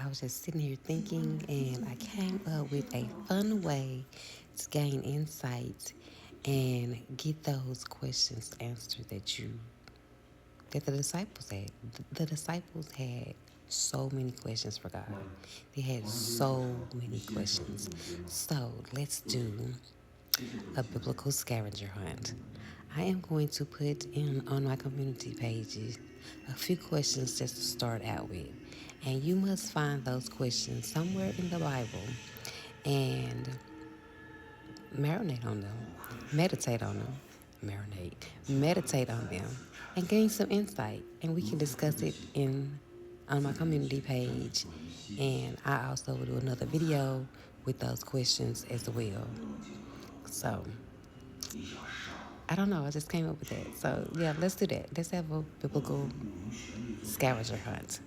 I was just sitting here thinking, and I came up with a fun way to gain insight and get those questions answered that the disciples had. The disciples had so many questions for God. They had so many questions. So let's do a biblical scavenger hunt. I am going to put in on my community pages a few questions just to start out with. And you must find those questions somewhere in the Bible and marinate on them, meditate on them, meditate on them, and gain some insight. And we can discuss it in on my community page. And I also will do another video with those questions as well. So I don't know. I just came up with that. So yeah, let's do that. Let's have a biblical scavenger hunt.